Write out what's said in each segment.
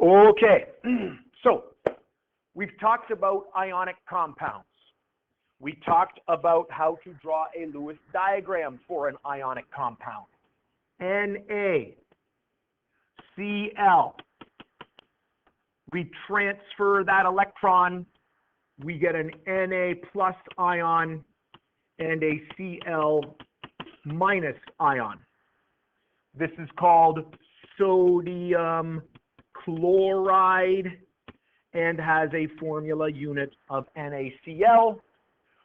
Okay, so we've talked about ionic compounds. We talked about how to draw a Lewis diagram for an ionic compound. NaCl. We transfer that electron, we get an Na plus ion and a Cl minus ion. This is called sodium chloride and has a formula unit of NaCl,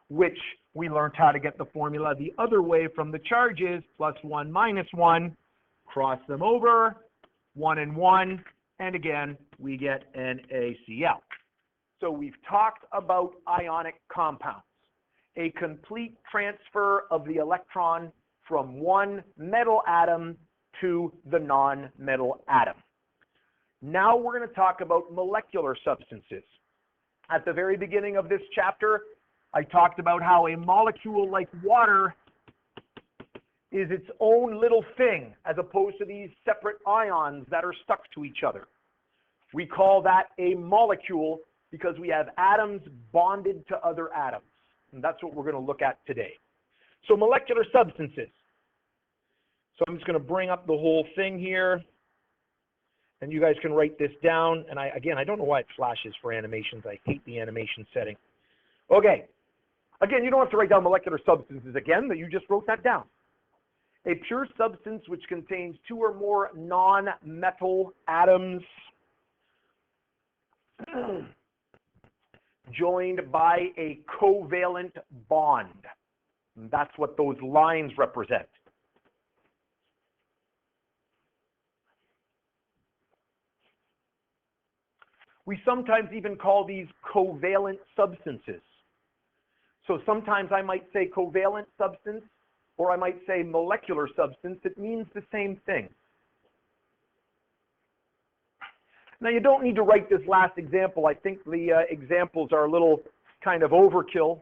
which we learned how to get the formula the other way from the charges, +1 -1, cross them over, 1 and 1, and again, we get NaCl. So we've talked about ionic compounds, a complete transfer of the electron from one metal atom to the non-metal atom. Now we're going to talk about molecular substances. At the very beginning of this chapter, I talked about how a molecule like water is its own little thing as opposed to these separate ions that are stuck to each other. We call that a molecule because we have atoms bonded to other atoms. And that's what we're going to look at today. So molecular substances. So I'm just going to bring up the whole thing here. And you guys can write this down. And again, I don't know why it flashes for animations. I hate the animation setting. Okay. Again, you don't have to write down molecular substances again, but you just wrote that down. A pure substance which contains two or more non-metal atoms joined by a covalent bond. And that's what those lines represent. We sometimes even call these covalent substances. So sometimes I might say covalent substance, or I might say molecular substance. It means the same thing. Now, you don't need to write this last example. I think the examples are a little kind of overkill.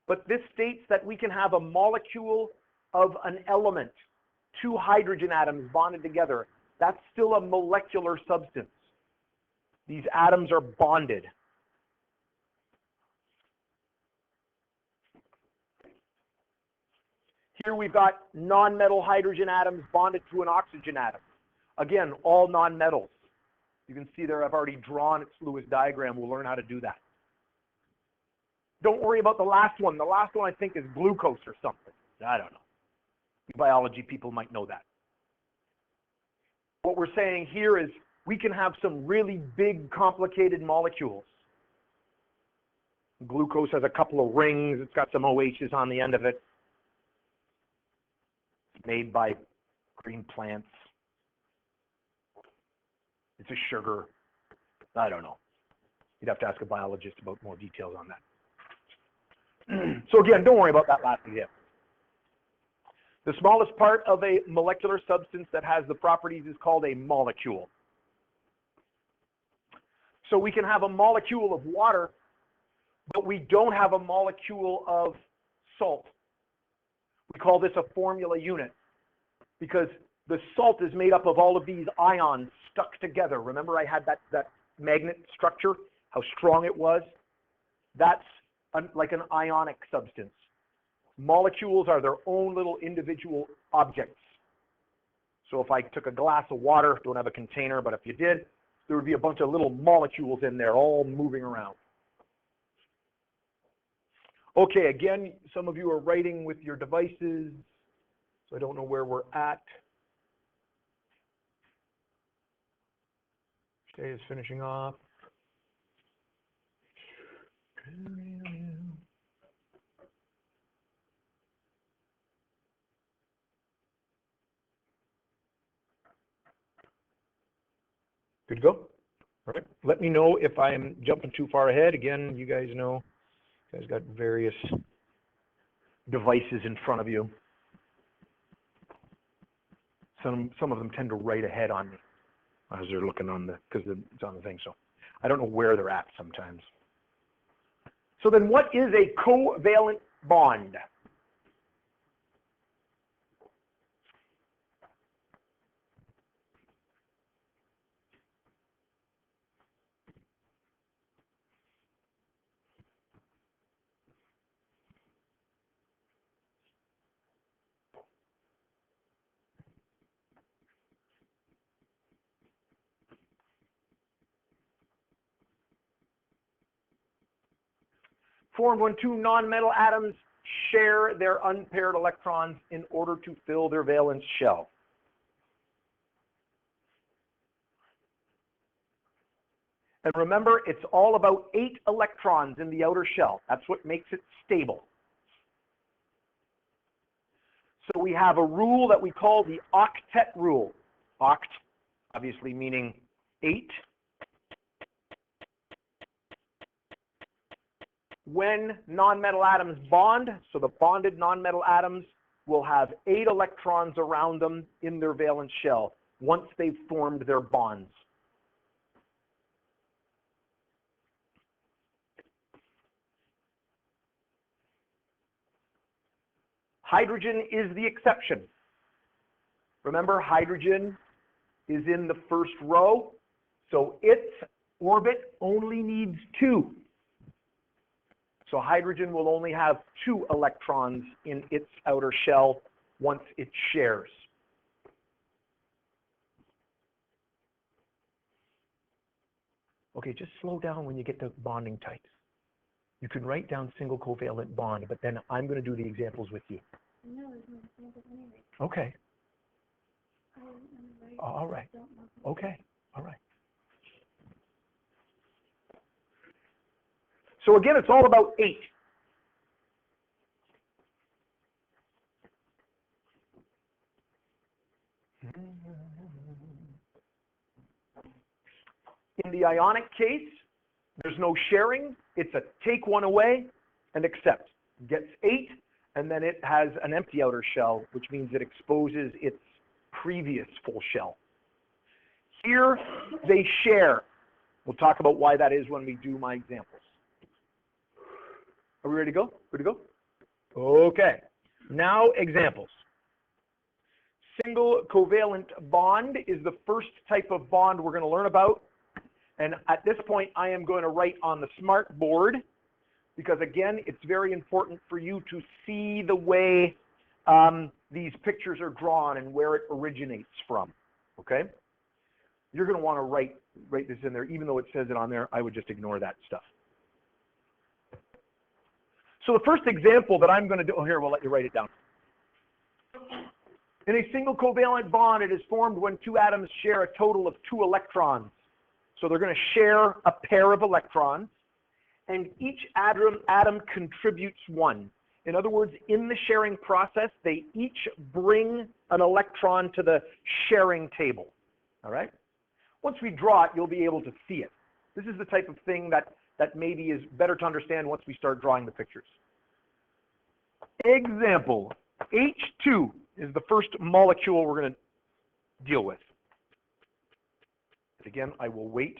But this states that we can have a molecule of an element, two hydrogen atoms bonded together. That's still a molecular substance. These atoms are bonded. Here we've got non-metal hydrogen atoms bonded to an oxygen atom. Again, all non-metals. You can see there I've already drawn its Lewis diagram. We'll learn how to do that. Don't worry about the last one. The last one I think is glucose or something. I don't know. You biology people might know that. What we're saying here is we can have some really big, complicated molecules. Glucose has a couple of rings. It's got some OHs on the end of it. It's made by green plants. It's a sugar. I don't know. You'd have to ask a biologist about more details on that. So again, don't worry about that last example. The smallest part of a molecular substance that has the properties is called a molecule. So we can have a molecule of water, but we don't have a molecule of salt. We call this a formula unit because the salt is made up of all of these ions stuck together. Remember I had that magnet structure, how strong it was? That's like an ionic substance. Molecules are their own little individual objects. So if I took a glass of water, don't have a container, but if you did, there would be a bunch of little molecules in there all moving around. Okay, again, some of you are writing with your devices, so I don't know where we're at. Shay is finishing off. Good to go? All right. Let me know if I'm jumping too far ahead. Again, you guys know, you guys got various devices in front of you. Some of them tend to write ahead on me as they're looking on because it's on the thing. So I don't know where they're at sometimes. So then what is a covalent bond? formed when two nonmetal atoms share their unpaired electrons in order to fill their valence shell. And remember, it's all about 8 electrons in the outer shell. That's what makes it stable. So we have a rule that we call the octet rule. Oct, obviously meaning 8. When nonmetal atoms bond, so the bonded nonmetal atoms will have 8 electrons around them in their valence shell once they've formed their bonds. Hydrogen is the exception. Remember, hydrogen is in the first row, so its orbit only needs 2. So hydrogen will only have 2 electrons in its outer shell once it shares. Okay, just slow down when you get to bonding types. You can write down single covalent bond, but then I'm going to do the examples with you. No, there's no examples anyway. Okay. Right. All right. Okay. All right. So again, it's all about 8. In the ionic case, there's no sharing. It's a take one away and accept. Gets 8, and then it has an empty outer shell, which means it exposes its previous full shell. Here, they share. We'll talk about why that is when we do my examples. Are we ready to go? Ready to go? Okay. Now, examples. Single covalent bond is the first type of bond we're going to learn about. And at this point, I am going to write on the smart board because, again, it's very important for you to see the way these pictures are drawn and where it originates from, okay? You're going to want to write this in there. Even though it says it on there, I would just ignore that stuff. So the first example that I'm going to do, oh, here, we'll let you write it down. In a single covalent bond, it is formed when 2 atoms share a total of 2 electrons. So they're going to share a pair of electrons, and each atom contributes 1. In other words, in the sharing process, they each bring an electron to the sharing table. All right? Once we draw it, you'll be able to see it. This is the type of thing that maybe is better to understand once we start drawing the pictures. Example, H2 is the first molecule we're going to deal with. Again, I will wait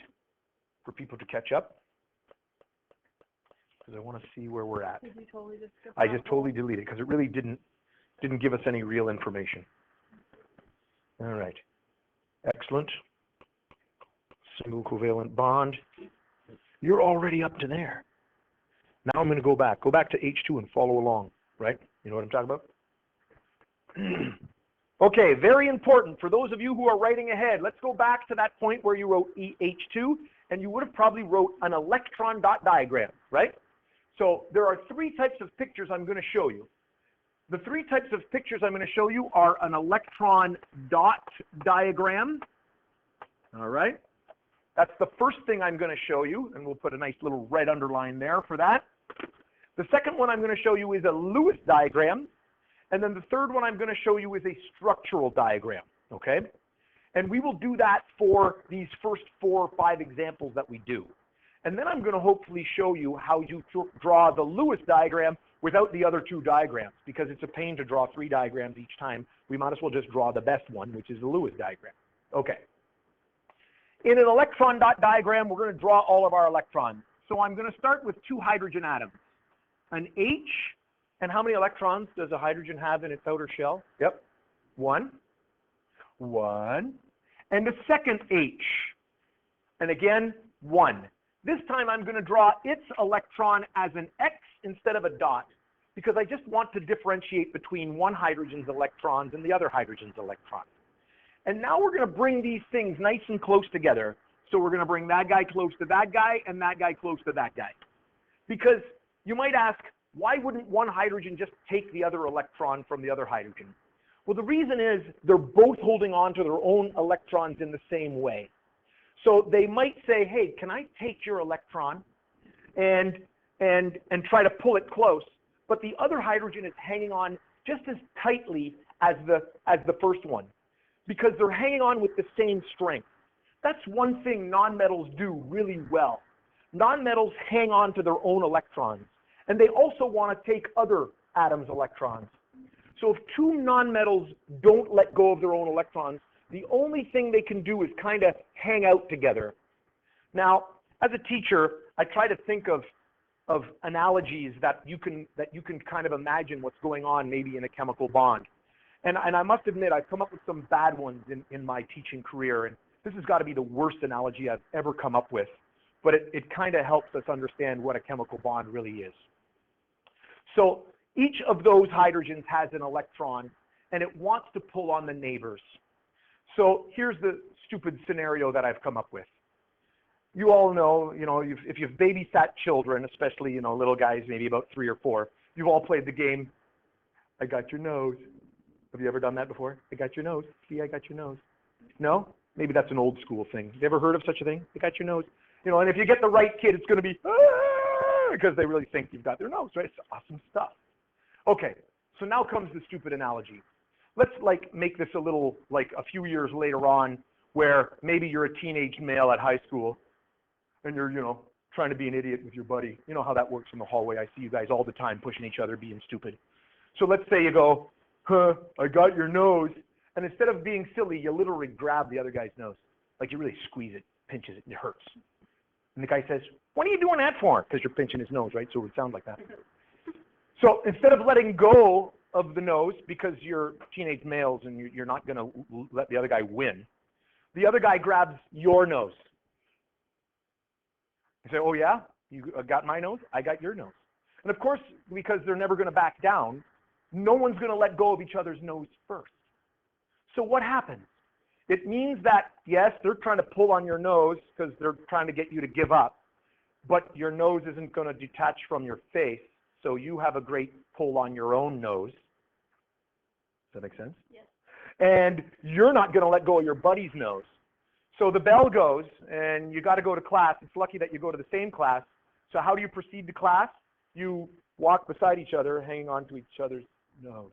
for people to catch up because I want to see where we're at. Did you totally just skip I that just one? totally deleted it because it really didn't give us any real information. All right. Excellent. Single covalent bond. You're already up to there. Now I'm going to go back. Go back to H2 and follow along, right? You know what I'm talking about? Okay, very important. For those of you who are writing ahead, let's go back to that point where you wrote H2, and you would have probably wrote an electron dot diagram, right? So there are 3 types of pictures I'm going to show you. The 3 types of pictures I'm going to show you are an electron dot diagram, all right? That's the first thing I'm going to show you, and we'll put a nice little red underline there for that. The second one I'm going to show you is a Lewis diagram, and then the third one I'm going to show you is a structural diagram, okay? And we will do that for these first 4 or 5 examples that we do. And then I'm going to hopefully show you how you draw the Lewis diagram without the other 2 diagrams, because it's a pain to draw 3 diagrams each time. We might as well just draw the best one, which is the Lewis diagram. Okay. In an electron dot diagram, we're going to draw all of our electrons. So I'm going to start with 2 hydrogen atoms. An H, and how many electrons does a hydrogen have in its outer shell? Yep, 1. And a second H, and again, 1. This time I'm going to draw its electron as an X instead of a dot, because I just want to differentiate between one hydrogen's electrons and the other hydrogen's electrons. And now we're going to bring these things nice and close together. So we're going to bring that guy close to that guy and that guy close to that guy. Because You might ask, why wouldn't one hydrogen just take the other electron from the other hydrogen? Well, the reason is they're both holding on to their own electrons in the same way. So they might say, hey, can I take your electron and try to pull it close? But the other hydrogen is hanging on just as tightly as the first one, because they're hanging on with the same strength. That's one thing nonmetals do really well. Nonmetals hang on to their own electrons, and they also want to take other atoms' electrons. So if two nonmetals don't let go of their own electrons, the only thing they can do is kind of hang out together. Now, as a teacher, I try to think of analogies that you can kind of imagine what's going on maybe in a chemical bond. And I must admit, I've come up with some bad ones in my teaching career, and this has got to be the worst analogy I've ever come up with, but it kind of helps us understand what a chemical bond really is. So each of those hydrogens has an electron, and it wants to pull on the neighbors. So here's the stupid scenario that I've come up with. You all know, if you've babysat children, especially, little guys, maybe about 3 or 4, you've all played the game, I got your nose. Have you ever done that before? I got your nose. See, I got your nose. No? Maybe that's an old school thing. Have you ever heard of such a thing? I got your nose. And if you get the right kid, it's going to be, because they really think you've got their nose, right? It's awesome stuff. Okay, so now comes the stupid analogy. Let's make this a little, a few years later on, where maybe you're a teenage male at high school, and you're, trying to be an idiot with your buddy. You know how that works in the hallway. I see you guys all the time pushing each other, being stupid. So let's say you go, I got your nose. And instead of being silly, you literally grab the other guy's nose. You really squeeze it, pinches it, and it hurts. And the guy says, what are you doing that for? Because you're pinching his nose, right? So it would sound like that. So instead of letting go of the nose, because you're teenage males and you're not going to let the other guy win, the other guy grabs your nose. You say, oh yeah, you got my nose, I got your nose. And of course, because they're never going to back down, no one's going to let go of each other's nose first. So what happens? It means that, yes, they're trying to pull on your nose because they're trying to get you to give up, but your nose isn't going to detach from your face, so you have a great pull on your own nose. Does that make sense? Yes. And you're not going to let go of your buddy's nose. So the bell goes, and you got to go to class. It's lucky that you go to the same class. So how do you proceed to class? You walk beside each other, hanging on to each other's nose.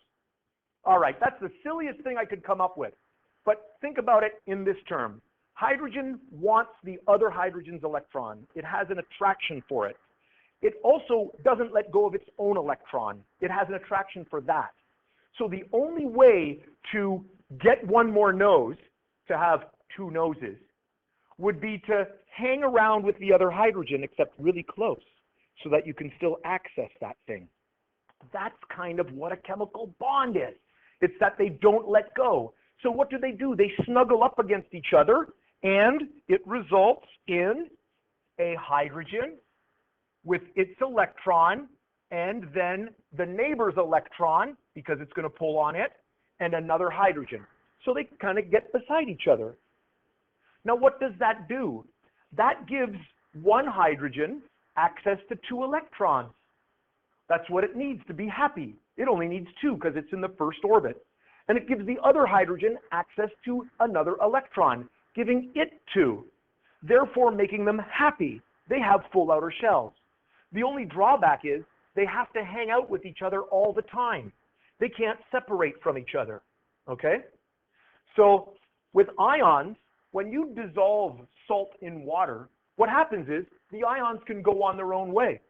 All right, that's the silliest thing I could come up with. But think about it in this term. Hydrogen wants the other hydrogen's electron. It has an attraction for it. It also doesn't let go of its own electron. It has an attraction for that. So the only way to get one more nose, to have two noses, would be to hang around with the other hydrogen, except really close, so that you can still access that thing. That's kind of what a chemical bond is. It's that they don't let go. So what do? They snuggle up against each other, and it results in a hydrogen with its electron, and then the neighbor's electron, because it's going to pull on it, and another hydrogen. So they kind of get beside each other. Now what does that do? That gives one hydrogen access to two electrons. That's what it needs to be happy. It only needs two because it's in the first orbit. And it gives the other hydrogen access to another electron, giving it two, therefore making them happy. They have full outer shells. The only drawback is they have to hang out with each other all the time. They can't separate from each other, okay? So with ions, when you dissolve salt in water, what happens is the ions can go on their own way.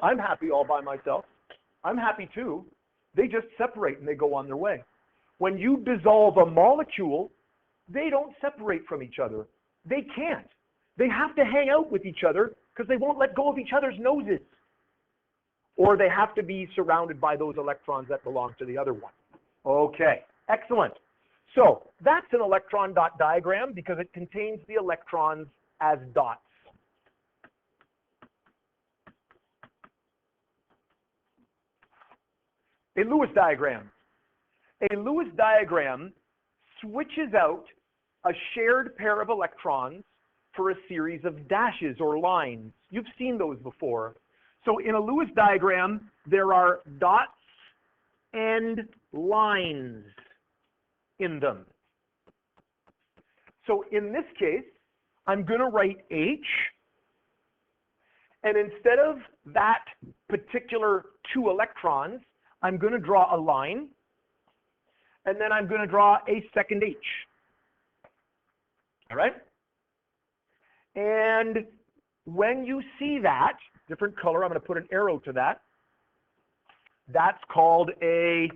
I'm happy all by myself. I'm happy too. They just separate and they go on their way. When you dissolve a molecule, they don't separate from each other. They can't. They have to hang out with each other because they won't let go of each other's noses. Or they have to be surrounded by those electrons that belong to the other one. Okay, excellent. So that's an electron dot diagram because it contains the electrons as dots. A Lewis diagram. A Lewis diagram switches out a shared pair of electrons for a series of dashes or lines. You've seen those before. So in a Lewis diagram, there are dots and lines in them. So in this case, I'm going to write H, and instead of that particular 2 electrons, I'm going to draw a line, and then I'm going to draw a second H. All right? And when you see that, different color, I'm going to put an arrow to that. That's called a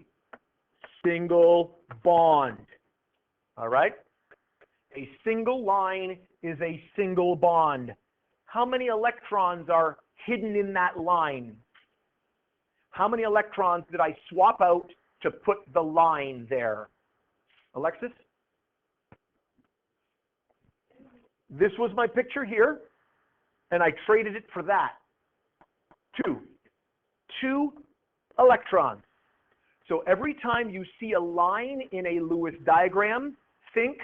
single bond. All right? A single line is a single bond. How many electrons are hidden in that line? How many electrons did I swap out to put the line there? Alexis? This was my picture here, and I traded it for that. 2 electrons. So every time you see a line in a Lewis diagram, think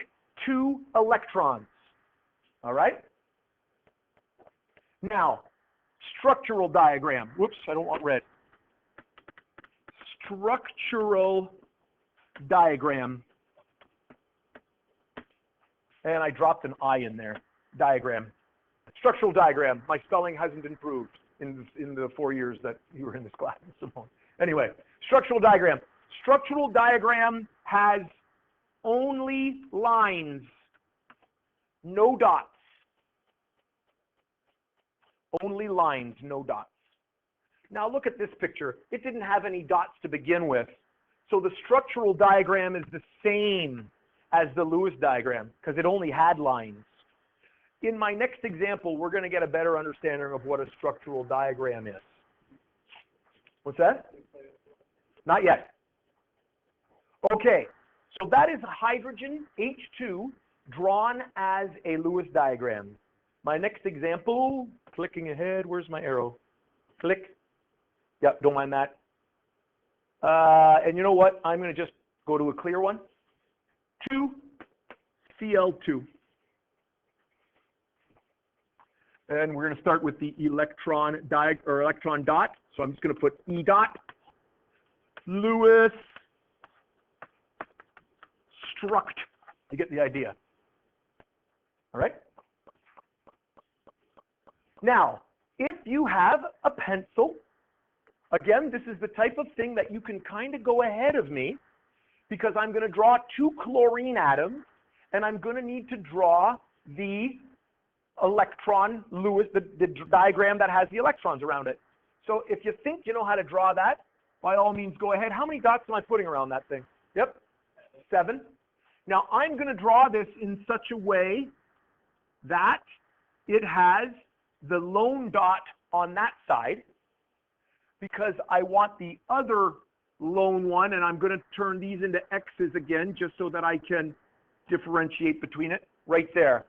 2 electrons. All right? Now, structural diagram. Whoops, I don't want red. Structural diagram. And I dropped an I in there. Diagram. Structural diagram. My spelling hasn't improved in the 4 years that you were in this class, Simone. Anyway, structural diagram. Structural diagram has only lines, no dots. Only lines, no dots. Now look at this picture. It didn't have any dots to begin with. So the structural diagram is the same as the Lewis diagram because it only had lines. In my next example, we're going to get a better understanding of what a structural diagram is. What's that? Not yet. Okay, so that is hydrogen, H2, drawn as a Lewis diagram. My next example, clicking ahead, where's my arrow? Click. Yep, don't mind that. And you know what? I'm going to just go to a clear one. 2Cl2. And we're going to start with the electron dot. So I'm just going to put E dot. Lewis struct. You get the idea. All right? Now, if you have a pencil, again, this is the type of thing that you can kind of go ahead of me because I'm going to draw 2 chlorine atoms, and I'm going to need to draw the electron Lewis, the diagram that has the electrons around it. So if you think you know how to draw that, by all means, go ahead. How many dots am I putting around that thing? Yep, 7. Now, I'm going to draw this in such a way that it has the lone dot on that side because I want the other lone one, and I'm going to turn these into X's again just so that I can differentiate between it right there.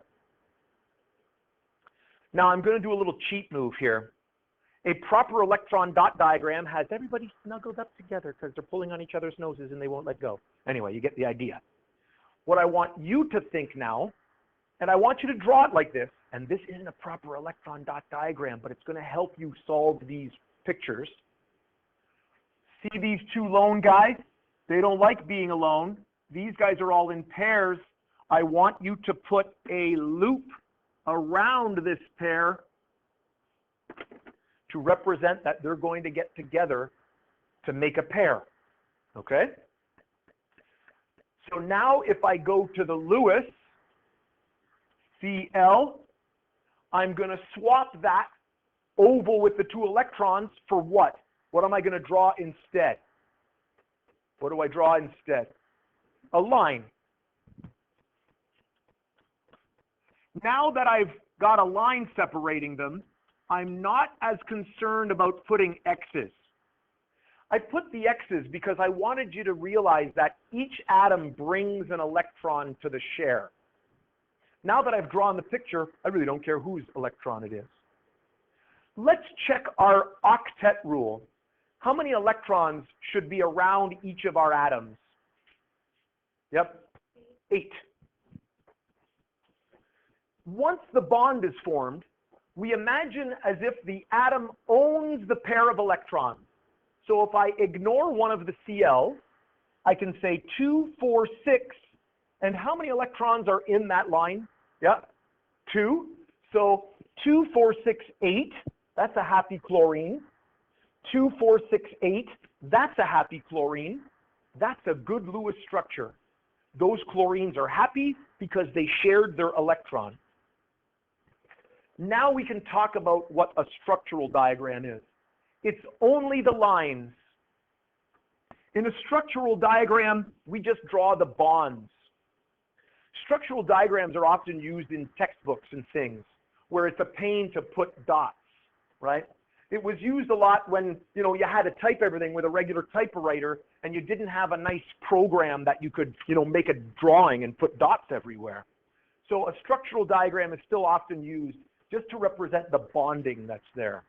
Now, I'm going to do a little cheat move here. A proper electron dot diagram has everybody snuggled up together because they're pulling on each other's noses and they won't let go. Anyway, you get the idea. What I want you to think now, and I want you to draw it like this, and this isn't a proper electron dot diagram, but it's going to help you solve these pictures. See these 2 lone guys? They don't like being alone. These guys are all in pairs. I want you to put a loop around this pair to represent that they're going to get together to make a pair. Okay? So now if I go to the Lewis, Cl, I'm going to swap that oval with the 2 electrons for what? What am I going to draw instead? What do I draw instead? A line. Now that I've got a line separating them, I'm not as concerned about putting X's. I put the X's because I wanted you to realize that each atom brings an electron to the share. Now that I've drawn the picture, I really don't care whose electron it is. Let's check our octet rule. How many electrons should be around each of our atoms? Yep, 8. Once the bond is formed, we imagine as if the atom owns the pair of electrons. So if I ignore one of the Cl, I can say 2, 4, 6, and how many electrons are in that line? Yeah, 2. So 2, 4, 6, 8, that's a happy chlorine. 2, 4, 6, 8, that's a happy chlorine. That's a good Lewis structure. Those chlorines are happy because they shared their electron. Now we can talk about what a structural diagram is. It's only the lines. In a structural diagram, we just draw the bonds. Structural diagrams are often used in textbooks and things where it's a pain to put dots, right? It was used a lot when, you had to type everything with a regular typewriter and you didn't have a nice program that you could, make a drawing and put dots everywhere. So a structural diagram is still often used just to represent the bonding that's there.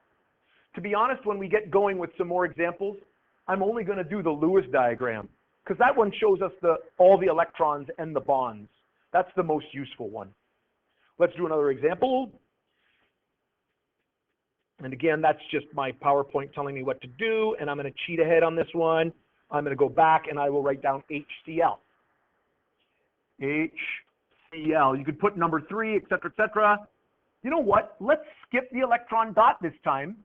To be honest, when we get going with some more examples, I'm only going to do the Lewis diagram because that one shows us all the electrons and the bonds. That's the most useful one. Let's do another example. And again, that's just my PowerPoint telling me what to do, and I'm going to cheat ahead on this one. I'm going to go back and I will write down HCl. HCl. You could put number 3, et cetera, et cetera. You know what? Let's skip the electron dot this time.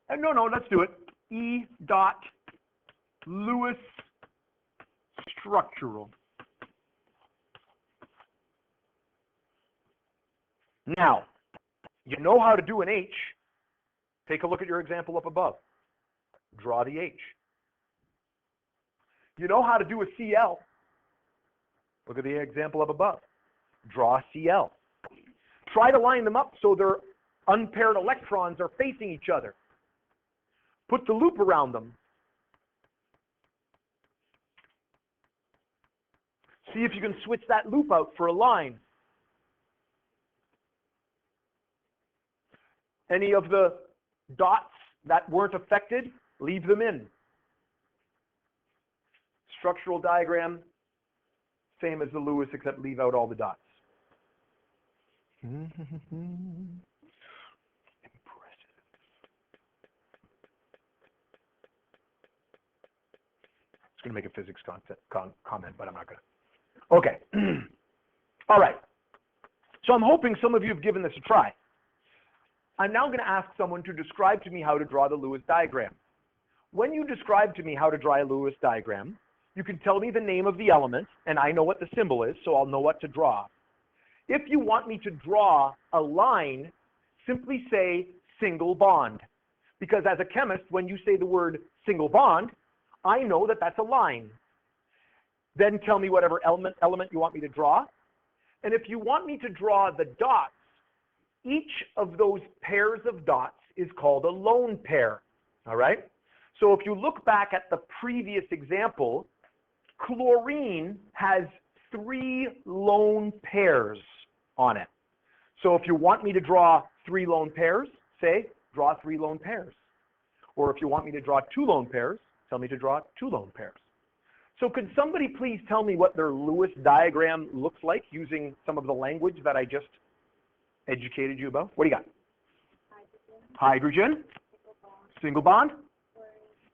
No, let's do it. E dot Lewis structural. Now, you know how to do an H. Take a look at your example up above. Draw the H. You know how to do a Cl. Look at the example up above. Draw Cl. Try to line them up so their unpaired electrons are facing each other. Put the loop around them. See if you can switch that loop out for a line. Any of the dots that weren't affected, leave them in. Structural diagram, same as the Lewis, except leave out all the dots. Impressive. Going to make a physics comment, but I'm not going to. Okay. All right. So I'm hoping some of you have given this a try. I'm now going to ask someone to describe to me how to draw the Lewis diagram. When you describe to me how to draw a Lewis diagram, you can tell me the name of the element, and I know what the symbol is, so I'll know what to draw. If you want me to draw a line, simply say single bond. Because as a chemist, when you say the word single bond, I know that that's a line. Then tell me whatever element you want me to draw. And if you want me to draw the dots, each of those pairs of dots is called a lone pair. All right? So if you look back at the previous example, chlorine has 3 lone pairs on it. So if you want me to draw 3 lone pairs, say, draw 3 lone pairs. Or if you want me to draw 2 lone pairs, tell me to draw 2 lone pairs. So could somebody please tell me what their Lewis diagram looks like using some of the language that I just educated you about? What do you got? Hydrogen, single bond,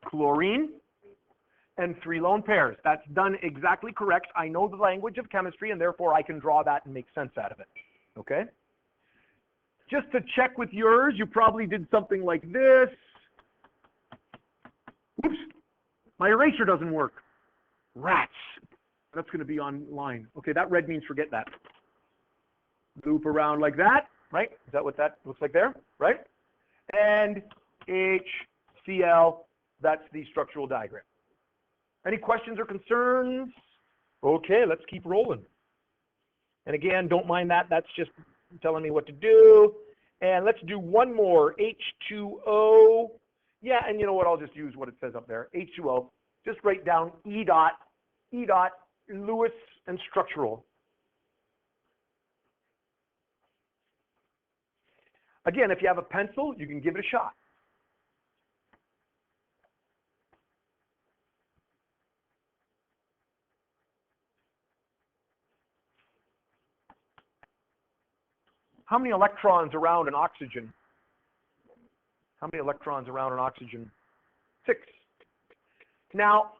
chlorine, and 3 lone pairs. That's done exactly correct. I know the language of chemistry, and therefore I can draw that and make sense out of it. Okay? Just to check with yours, you probably did something like this. Oops, my eraser doesn't work. Rats. That's going to be online. Okay, that red means forget that. Loop around like that, right? Is that what that looks like there, right? And HCl, that's the structural diagram. Any questions or concerns? Okay, let's keep rolling. And again, don't mind that. That's just telling me what to do. And let's do one more, H2O. Yeah, and you know what? I'll just use what it says up there, H2O. Just write down E dot, Lewis, and structural. Again, if you have a pencil, you can give it a shot. How many electrons around an oxygen? How many electrons around an oxygen? 6. Now,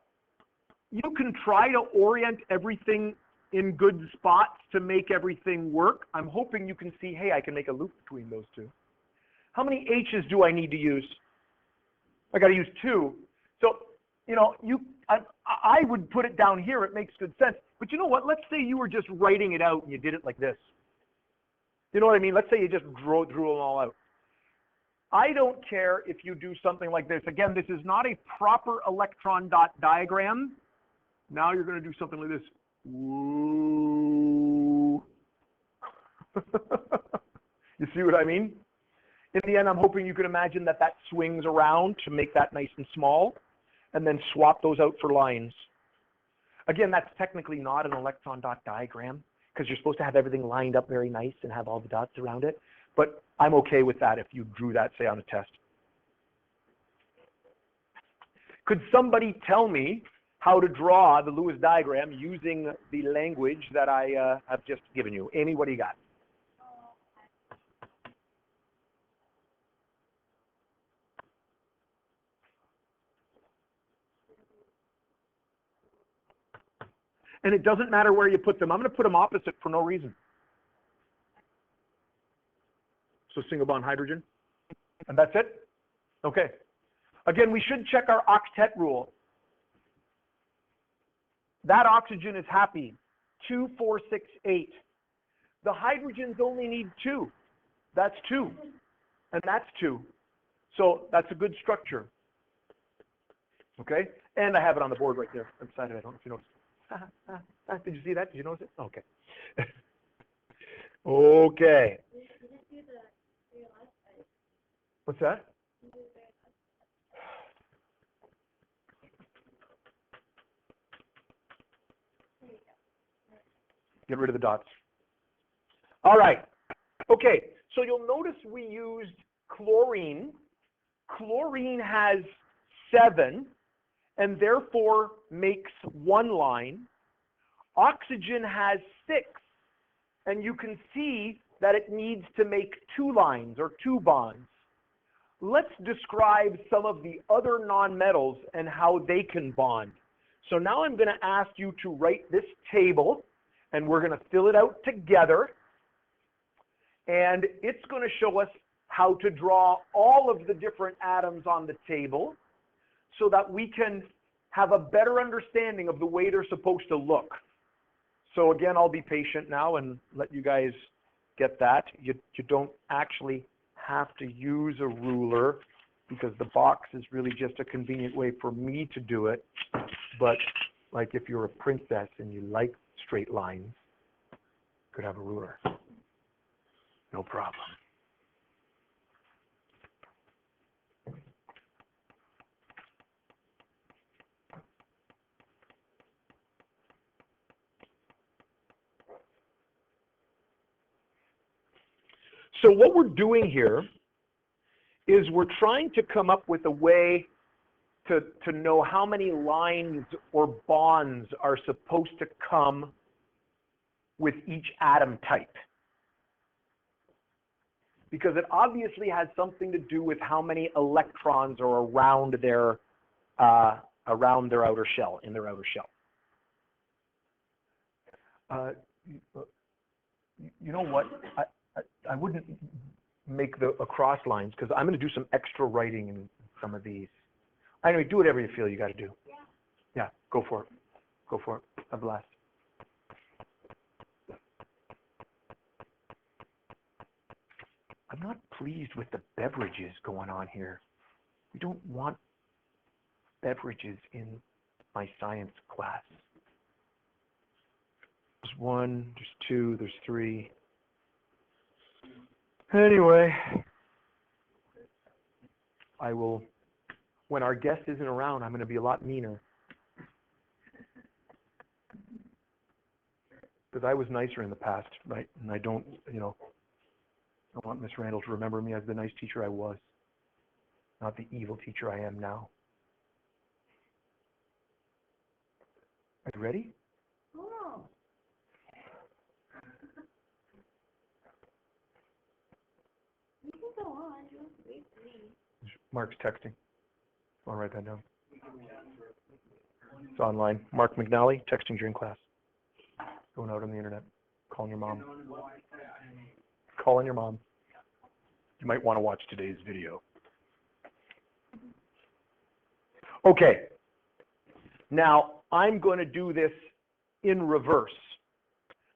you can try to orient everything in good spots to make everything work. I'm hoping you can see, hey, I can make a loop between those two. How many H's do I need to use? I got to use 2. So, you know, I would put it down here. It makes good sense. But you know what? Let's say you were just writing it out and you did it like this. You know what I mean? Let's say you just drew them all out. I don't care if you do something like this. Again, this is not a proper electron dot diagram. Now you're going to do something like this. Woo. You see what I mean? In the end, I'm hoping you can imagine that that swings around to make that nice and small, and then swap those out for lines. Again, that's technically not an electron dot diagram, because you're supposed to have everything lined up very nice and have all the dots around it. But I'm okay with that if you drew that, say, on a test. Could somebody tell me how to draw the Lewis diagram using the language that I have just given you? Amy, what do you got? And it doesn't matter where you put them. I'm going to put them opposite for no reason. So single bond hydrogen. And that's it? Okay. Again, we should check our octet rule. That oxygen is happy. 2, 4, 6, 8. The hydrogens only need 2. That's 2. And that's 2. So that's a good structure. Okay? And I have it on the board right there. I'm excited. I don't know if you noticed. Did you see that? Did you notice it? Okay. Okay. What's that? Get rid of the dots. All right. Okay. So you'll notice we used chlorine. Chlorine has 7 and therefore makes 1 line. Oxygen has 6, and you can see that it needs to make 2 lines or 2 bonds. Let's describe some of the other nonmetals and how they can bond. So now I'm going to ask you to write this table, and we're going to fill it out together. And it's going to show us how to draw all of the different atoms on the table so that we can have a better understanding of the way they're supposed to look. So again, I'll be patient now and let you guys get that. You don't actually have to use a ruler because the box is really just a convenient way for me to do it. But like if you're a princess and you like straight lines, you could have a ruler. No problem. So what we're doing here is we're trying to come up with a way to know how many lines or bonds are supposed to come with each atom type. Because it obviously has something to do with how many electrons are around their outer shell, in their outer shell. You know what? I wouldn't make the across lines because I'm going to do some extra writing in some of these. Anyway, do whatever you feel you got to do. Yeah, go for it. Go for it. Have a blast. I'm not pleased with the beverages going on here. We don't want beverages in my science class. There's 1, there's 2, there's 3. Anyway, I will, when our guest isn't around, I'm going to be a lot meaner. Because I was nicer in the past, right? And I don't, I want Miss Randall to remember me as the nice teacher I was, not the evil teacher I am now. Are you ready? Oh. Mark's texting. I'll write that down. It's online. Mark McNally, texting during class. Going out on the internet. Calling your mom. Calling your mom. You might want to watch today's video. Okay. Now, I'm going to do this in reverse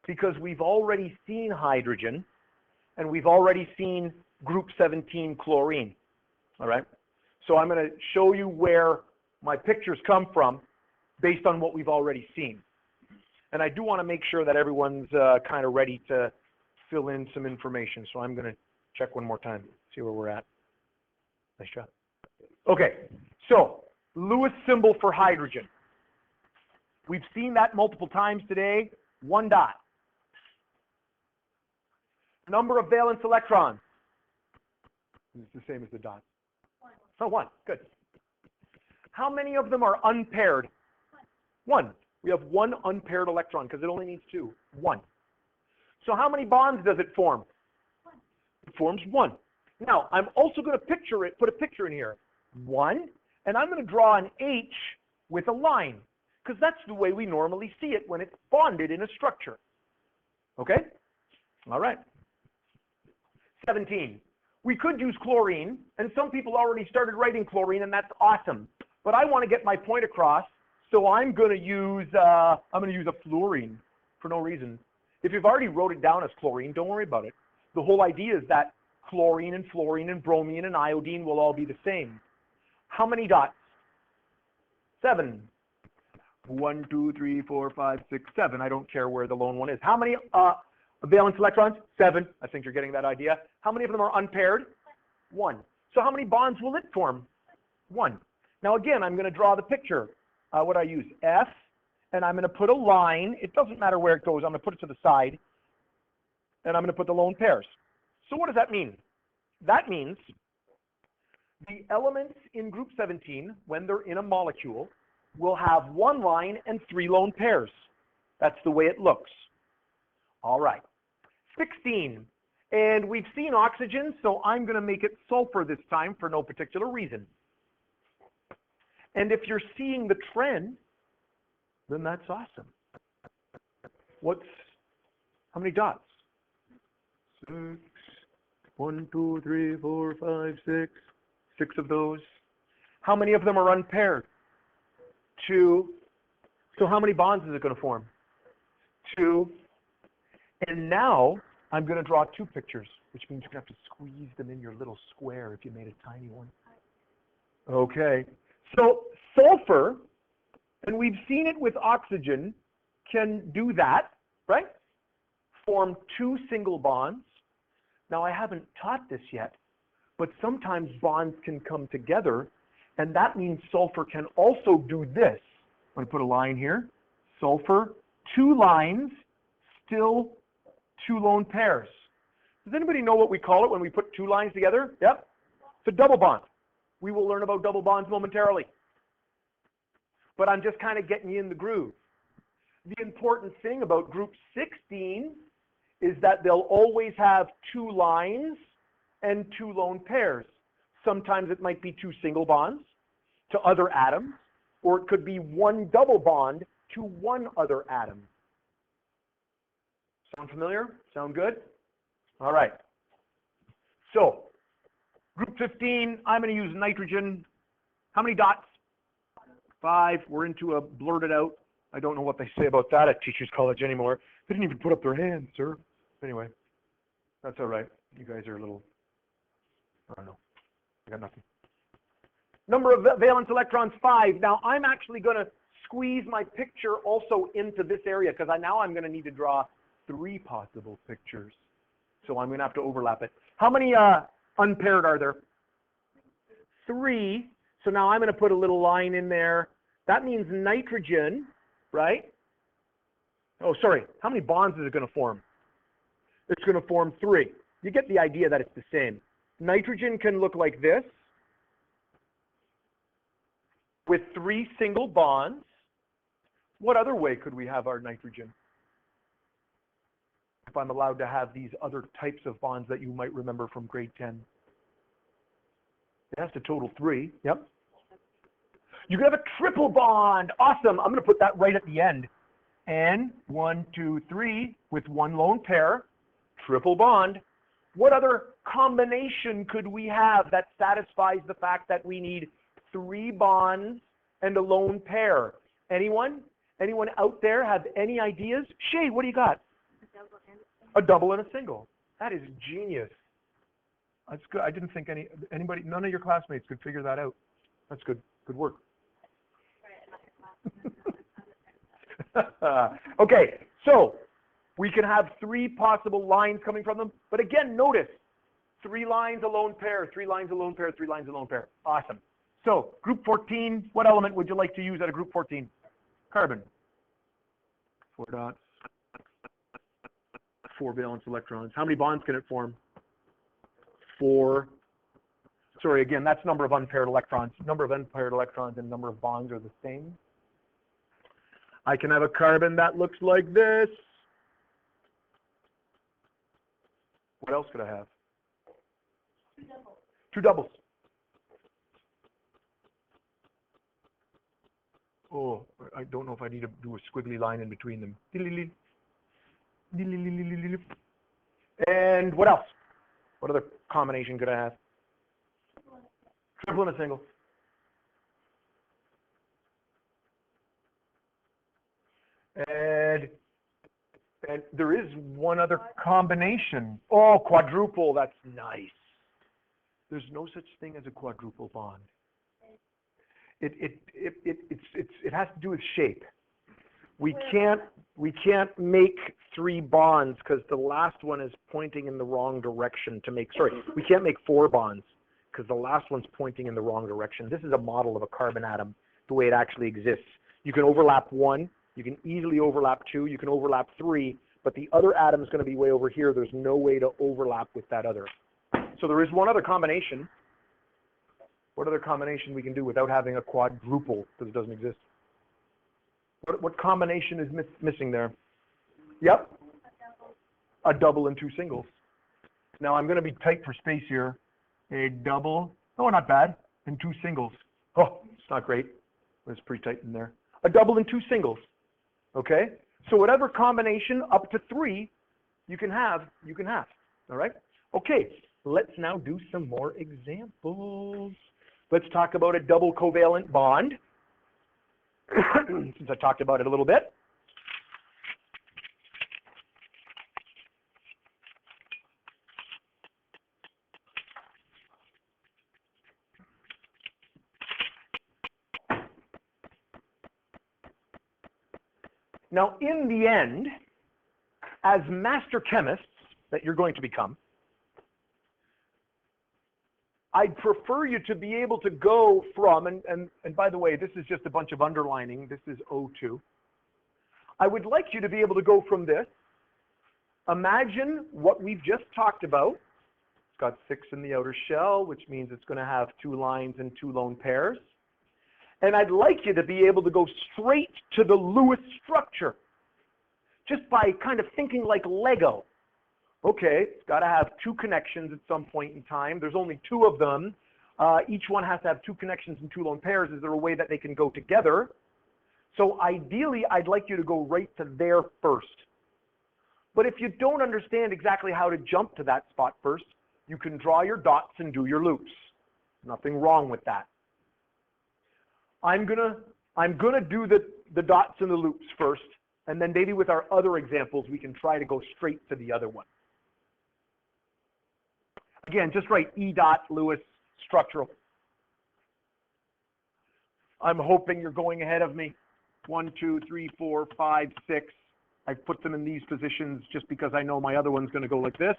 because we've already seen hydrogen and we've already seen group 17 chlorine. All right? So I'm going to show you where my pictures come from based on what we've already seen. And I do want to make sure that everyone's kind of ready to fill in some information. So I'm going to check one more time, see where we're at. Nice job. Okay, so Lewis symbol for hydrogen. We've seen that multiple times today. 1 dot. Number of valence electrons. It's the same as the dots. Oh, 1. Good. How many of them are unpaired? 1. We have 1 unpaired electron because it only needs 2. 1. So how many bonds does it form? It forms 1. Now, I'm also going to put a picture in here. 1, and I'm going to draw an H with a line because that's the way we normally see it when it's bonded in a structure. Okay? All right. 17. We could use chlorine, and some people already started writing chlorine, and that's awesome. But I want to get my point across, so I'm going to use a fluorine for no reason. If you've already wrote it down as chlorine, don't worry about it. The whole idea is that chlorine and fluorine and bromine and iodine will all be the same. How many dots? 7. 1, 2, 3, 4, 5, 6, 7. I don't care where the lone one is. How many valence electrons? 7. I think you're getting that idea. How many of them are unpaired? 1. So how many bonds will it form? 1. Now again, I'm going to draw the picture. What I use? F, and I'm going to put a line. It doesn't matter where it goes. I'm going to put it to the side, and I'm going to put the lone pairs. So what does that mean? That means the elements in group 17, when they're in a molecule, will have 1 line and 3 lone pairs. That's the way it looks. All right. 16. And we've seen oxygen, so I'm going to make it sulfur this time for no particular reason. And if you're seeing the trend, then that's awesome. How many dots? 6. 1, 2, 3, 4, 5, 6. 6 of those. How many of them are unpaired? 2. So how many bonds is it going to form? 2. And now I'm going to draw 2 pictures, which means you're going to have to squeeze them in your little square if you made a tiny one. Okay. So sulfur, and we've seen it with oxygen, can do that, right? Form 2 single bonds. Now, I haven't taught this yet, but sometimes bonds can come together, and that means sulfur can also do this. I'm going to put a line here. Sulfur, 2 lines, still 2 lone pairs. Does anybody know what we call it when we put 2 lines together? Yep. It's a double bond. We will learn about double bonds momentarily. But I'm just kind of getting you in the groove. The important thing about group 16 is that they'll always have 2 lines and 2 lone pairs. Sometimes it might be 2 single bonds to other atoms, or it could be 1 double bond to 1 other atom. Sound familiar? Sound good? All right. So, group 15, I'm going to use nitrogen. How many dots? 5. We're into a blurted out. I don't know what they say about that at Teachers College anymore. They didn't even put up their hands, sir. Anyway, that's all right. You guys are a little, I don't know. I got nothing. Number of valence electrons, 5. Now, I'm actually going to squeeze my picture also into this area because now I'm going to need to draw 3 possible pictures. So I'm going to have to overlap it. How many unpaired are there? 3. So now I'm going to put a little line in there. That means nitrogen, right? Oh, sorry. How many bonds is it going to form? It's going to form 3. You get the idea that it's the same. Nitrogen can look like this with 3 single bonds. What other way could we have our nitrogen? If I'm allowed to have these other types of bonds that you might remember from grade 10. It has to total 3. Yep. You could have a triple bond. Awesome. I'm going to put that right at the end. N, 1, 2, 3, with one lone pair, triple bond. What other combination could we have that satisfies the fact that we need 3 bonds and a lone pair? Anyone? Anyone out there have any ideas? Shay, what do you got? A double and a single. That is genius. That's good. I didn't think anybody, none of your classmates could figure that out. That's good. Good work. Okay, so we can have 3 possible lines coming from them. But again, notice 3 lines, a lone pair, 3 lines, a lone pair, 3 lines, a lone pair. Awesome. So group 14, what element would you like to use out of group 14? Carbon. 4 dots. 4 valence electrons. How many bonds can it form? 4. Sorry, again, that's number of unpaired electrons. Number of unpaired electrons and number of bonds are the same. I can have a carbon that looks like this. What else could I have? 2 doubles. 2 doubles. Oh, I don't know if I need to do a squiggly line in between them. And what else? What other combination could I have? Triple and a single. And there is one other combination. Oh, quadruple, that's nice. There's no such thing as a quadruple bond. It has to do with shape. We can't make 3 bonds because the last one is pointing in the wrong direction to make, sorry, we can't make 4 bonds because the last one's pointing in the wrong direction. This is a model of a carbon atom, the way it actually exists. You can overlap 1, you can easily overlap 2, you can overlap 3, but the other atom is going to be way over here. There's no way to overlap with that other. So there is one other combination. What other combination we can do without having a quadruple, because it doesn't exist? What combination is missing there? Yep. A double and 2 singles. Now I'm going to be tight for space here. A double, oh, not bad, and 2 singles. Oh, it's not great. It's pretty tight in there. A double and 2 singles. Okay? So whatever combination up to 3 you can have. All right? Okay, let's now do some more examples. Let's talk about a double covalent bond. Since I talked about it a little bit. Now, in the end, as master chemists that you're going to become, I'd prefer you to be able to go from, and by the way, this is just a bunch of underlining. This is O2. I would like you to be able to go from this. Imagine what we've just talked about. It's got 6 in the outer shell, which means it's going to have 2 lines and 2 lone pairs. And I'd like you to be able to go straight to the Lewis structure, just by kind of thinking like Lego. Okay, it's got to have 2 connections at some point in time. There's only 2 of them. Each one has to have 2 connections and 2 lone pairs. Is there a way that they can go together? So ideally, I'd like you to go right to there first. But if you don't understand exactly how to jump to that spot first, you can draw your dots and do your loops. Nothing wrong with that. I'm gonna do the dots and the loops first, and then maybe with our other examples, we can try to go straight to the other one. Again, just write E dot Lewis structural. I'm hoping you're going ahead of me. 1, 2, 3, 4, 5, 6. I've put them in these positions just because I know my other one's going to go like this.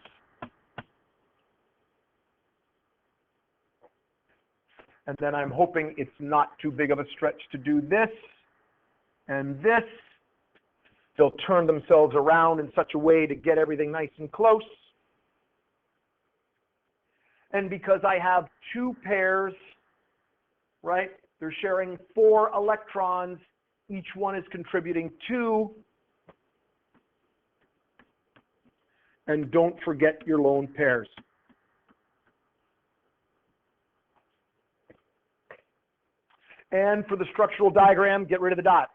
And then I'm hoping it's not too big of a stretch to do this and this. They'll turn themselves around in such a way to get everything nice and close. And because I have 2 pairs, right, they're sharing 4 electrons. Each one is contributing 2. And don't forget your lone pairs. And for the structural diagram, get rid of the dots.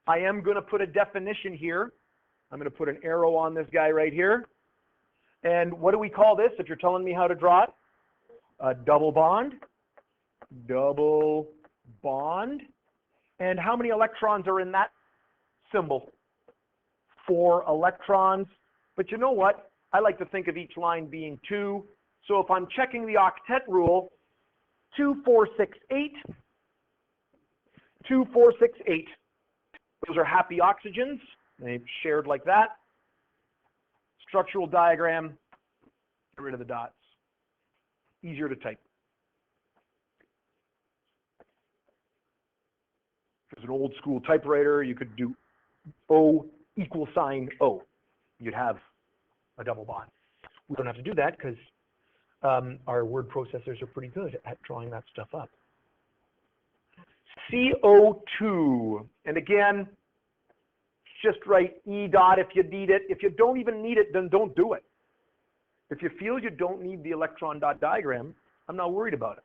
I am going to put a definition here. I'm going to put an arrow on this guy right here. And what do we call this if you're telling me how to draw it? A double bond. Double bond. And how many electrons are in that symbol? 4 electrons. But you know what? I like to think of each line being 2. So if I'm checking the octet rule, 2, 4, 6, 8. 2, 4, 6, 8. Those are happy oxygens. They've shared like that. Structural diagram, get rid of the dots. Easier to type. If it's an old school typewriter, you could do O equal sign O. You'd have a double bond. We don't have to do that because our word processors are pretty good at drawing that stuff up. CO2. And again, just write E dot if you need it. If you don't even need it, then don't do it. If you feel you don't need the electron dot diagram, I'm not worried about it.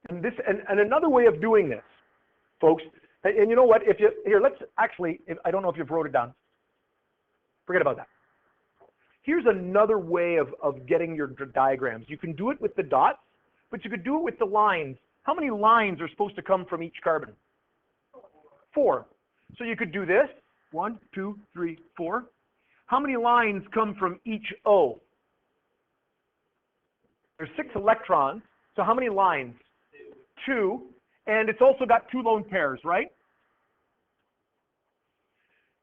And this, and another way of doing this, folks, and you know what, if you, here, let's actually, I don't know if you've wrote it down. Forget about that. Here's another way of getting your diagrams. You can do it with the dots, but you could do it with the lines. How many lines are supposed to come from each carbon? 4. So you could do this. 1, 2, 3, 4. How many lines come from each O? There's 6 electrons. So how many lines? 2. And it's also got 2 lone pairs, right?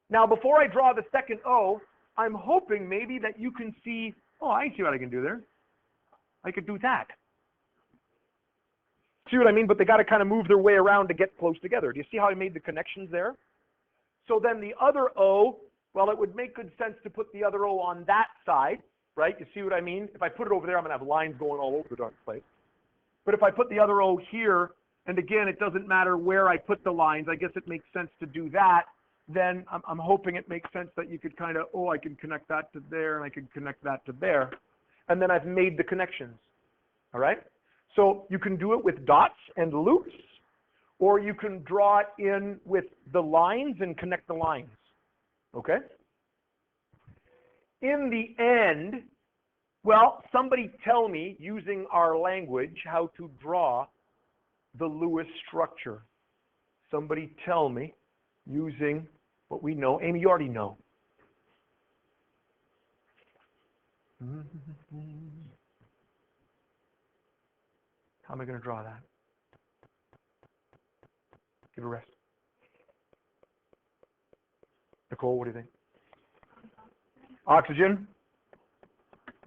Now, before I draw the second O, I'm hoping maybe that you can see, oh, I see what I can do there. I could do that. See what I mean? But they got to kind of move their way around to get close together. Do you see how I made the connections there? So then the other O, well, it would make good sense to put the other O on that side, right? You see what I mean? If I put it over there, I'm going to have lines going all over the darn place. But if I put the other O here, and again, it doesn't matter where I put the lines, I guess it makes sense to do that. Then I'm hoping it makes sense that you could kind of, oh, I can connect that to there, and I can connect that to there. And then I've made the connections, all right? So you can do it with dots and loops, or you can draw it in with the lines and connect the lines, okay? In the end, well, somebody tell me, using our language, how to draw the Lewis structure. Somebody tell me, using what we know. Amy, you already know. How am I going to draw that? Give a rest. Nicole, what do you think? Oxygen,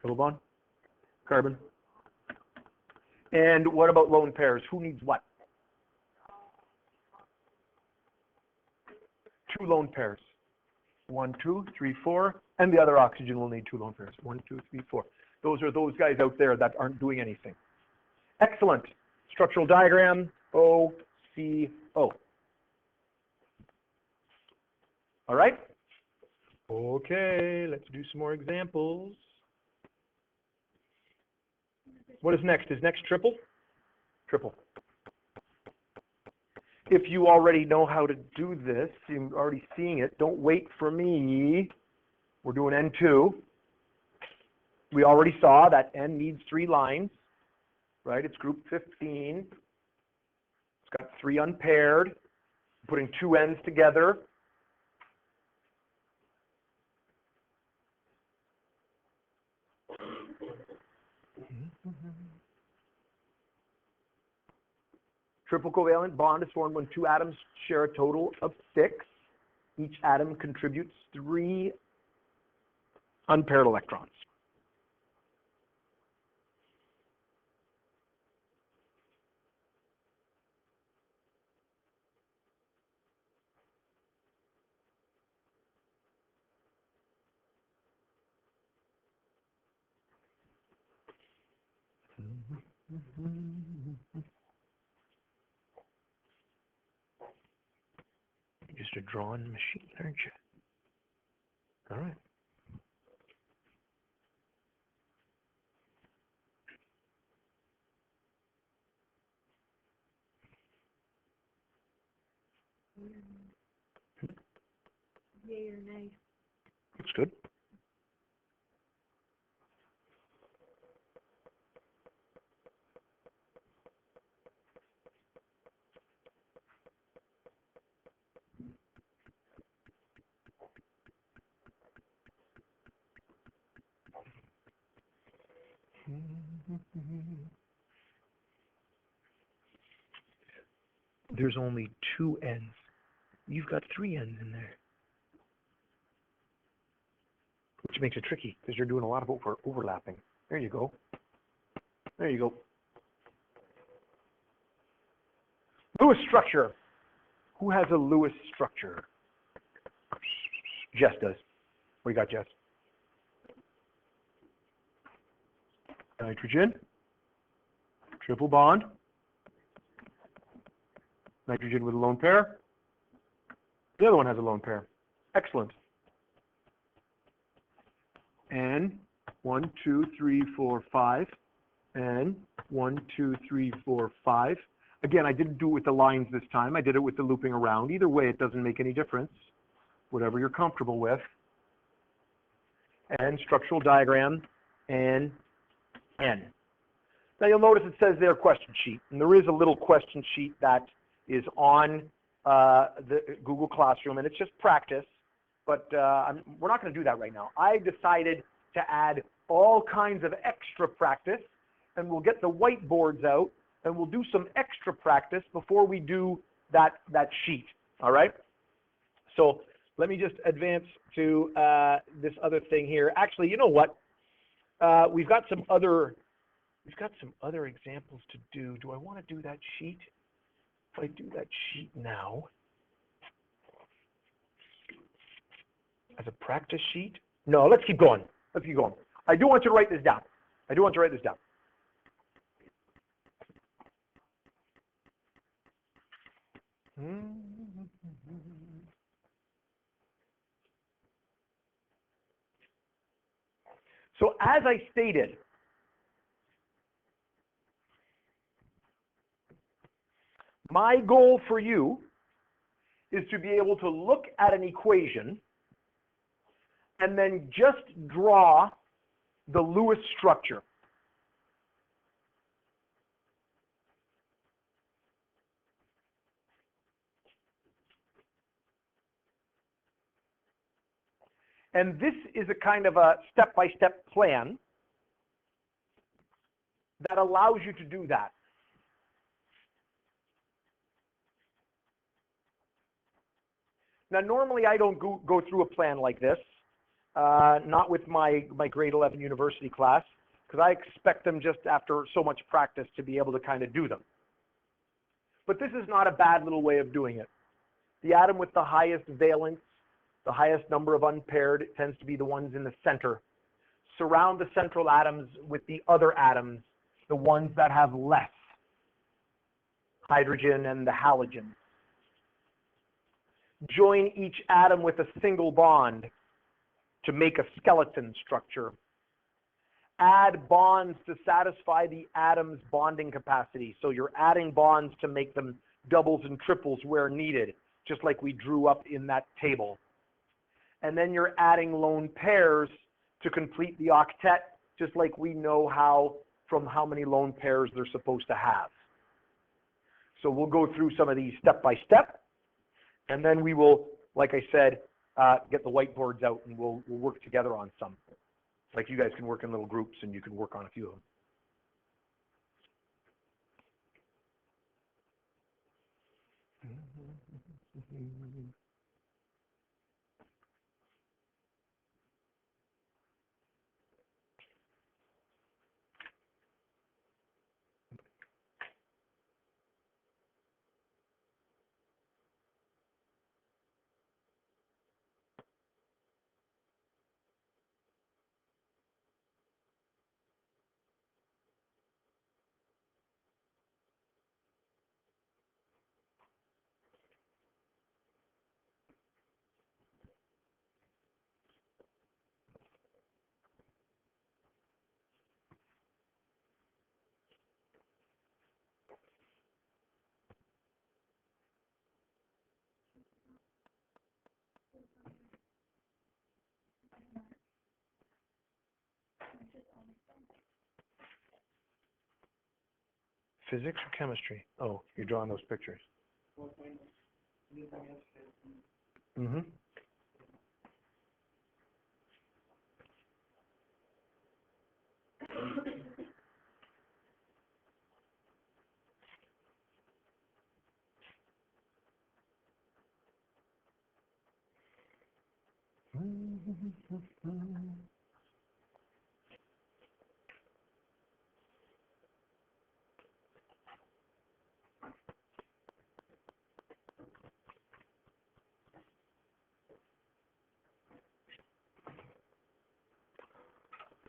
double bond, carbon. And what about lone pairs? Who needs what? 2 lone pairs. 1, 2, 3, 4. And the other oxygen will need 2 lone pairs. 1, 2, 3, 4. Those are those guys out there that aren't doing anything. Excellent. Structural diagram, O, C, O. All right? Okay, let's do some more examples. What is next? Is next triple? Triple. If you already know how to do this, you're already seeing it, don't wait for me. We're doing N2. We already saw that N needs 3 lines, right? It's group 15. It's got 3 unpaired. Putting 2 N's together. Triple covalent bond is formed when 2 atoms share a total of 6. Each atom contributes 3 unpaired electrons. You're just a drawing machine, aren't you? All right. Yay or nay? That's good. There's only 2 n's. You've got 3 n's in there, which makes it tricky because you're doing a lot of overlapping. There you go. There you go. Lewis structure. Who has a Lewis structure? Jess does. What do you got, Jess? Nitrogen. Triple bond. Nitrogen with a lone pair. The other one has a lone pair. Excellent. And 1, 2, 3, 4, 5. And 1, 2, 3, 4, 5. Again, I didn't do it with the lines this time. I did it with the looping around. Either way, it doesn't make any difference. Whatever you're comfortable with. And structural diagram, and N. Now you'll notice it says there question sheet. And there is a little question sheet that is on the Google Classroom, and it's just practice. But we're not going to do that right now. I decided to add all kinds of extra practice, and we'll get the whiteboards out, and we'll do some extra practice before we do that sheet, all right? So let me just advance to this other thing here. Actually, you know what? We've got some other examples to do. Do I want to do that sheet? If I do that sheet now as a practice sheet? No, let's keep going. Let's keep going. I do want you to write this down. I do want you to write this down. So as I stated, my goal for you is to be able to look at an equation and then just draw the Lewis structure. And this is a kind of a step-by-step plan that allows you to do that. Now, normally I don't go through a plan like this, not with my grade 11 university class, because I expect them just after so much practice to be able to kind of do them. But this is not a bad little way of doing it. The atom with the highest valence, the highest number of unpaired, it tends to be the ones in the center. Surround the central atoms with the other atoms, the ones that have less hydrogen and the halogens. Join each atom with a single bond to make a skeleton structure. Add bonds to satisfy the atom's bonding capacity. So you're adding bonds to make them doubles and triples where needed, just like we drew up in that table. And then you're adding lone pairs to complete the octet, just like we know from how many lone pairs they're supposed to have. So we'll go through some of these step by step, and then we will, like I said, get the whiteboards out and we'll work together on some. Like you guys can work in little groups and you can work on a few of them. physics or chemistry? Oh, you're drawing those pictures. Mm-hmm.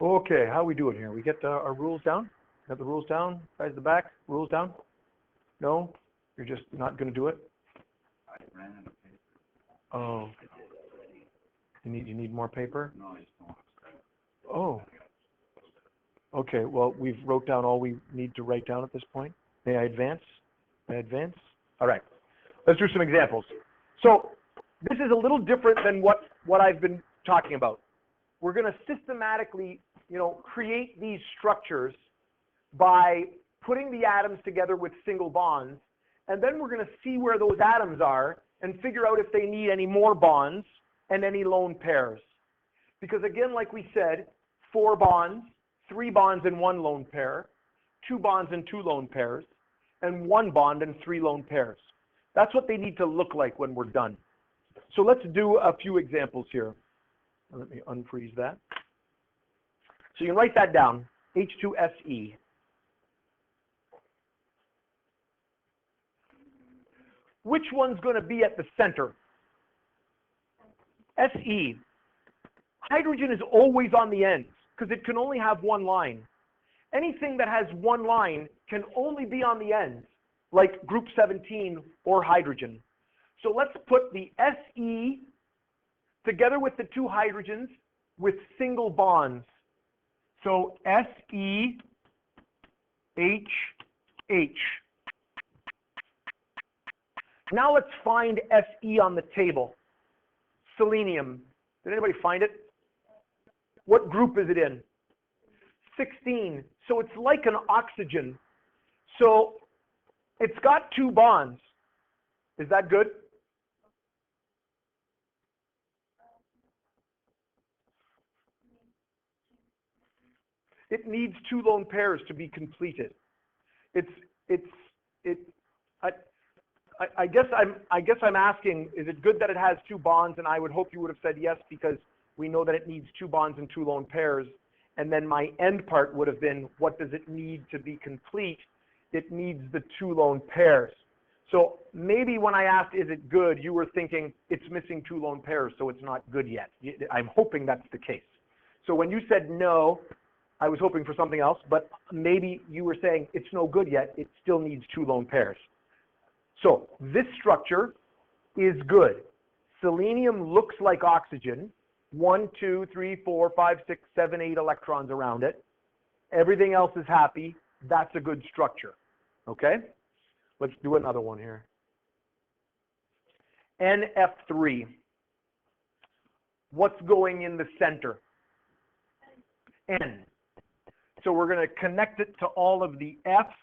Okay, how are we doing here? We get our rules down? Got the rules down? Guys, the back? Rules down? No? You're just not going to do it? Oh. You need more paper? Oh. Okay, well, we've wrote down all we need to write down at this point. May I advance? May I advance? All right. Let's do some examples. So this is a little different than what I've been talking about. We're going to systematically, create these structures by putting the atoms together with single bonds, and then we're going to see where those atoms are and figure out if they need any more bonds and any lone pairs. Because again, like we said, 4 bonds, 3 bonds and 1 lone pair, 2 bonds and 2 lone pairs, and 1 bond and 3 lone pairs. That's what they need to look like when we're done. So let's do a few examples here. Let me unfreeze that. So you can write that down, H2SE. Which one's going to be at the center? SE. Hydrogen is always on the ends because it can only have one line. Anything that has one line can only be on the ends, like group 17 or hydrogen. So let's put the SE together with the 2 hydrogens with single bonds. So SEHH. Now let's find Se on the table. Selenium. Did anybody find it? What group is it in? 16. So it's like an oxygen. So it's got 2 bonds. Is that good? It needs 2 lone pairs to be completed. I guess I'm asking, is it good that it has 2 bonds? And I would hope you would have said yes, because we know that it needs 2 bonds and 2 lone pairs. And then my end part would have been, what does it need to be complete? It needs the 2 lone pairs. So maybe when I asked, is it good, you were thinking it's missing 2 lone pairs, so it's not good yet. I'm hoping that's the case. So when you said no, I was hoping for something else, but maybe you were saying it's no good yet, it still needs 2 lone pairs. So this structure is good. Selenium looks like oxygen. 1, 2, 3, 4, 5, 6, 7, 8 electrons around it. Everything else is happy. That's a good structure. Okay? Let's do another one here. NF3. What's going in the center? N. So we're going to connect it to all of the F's.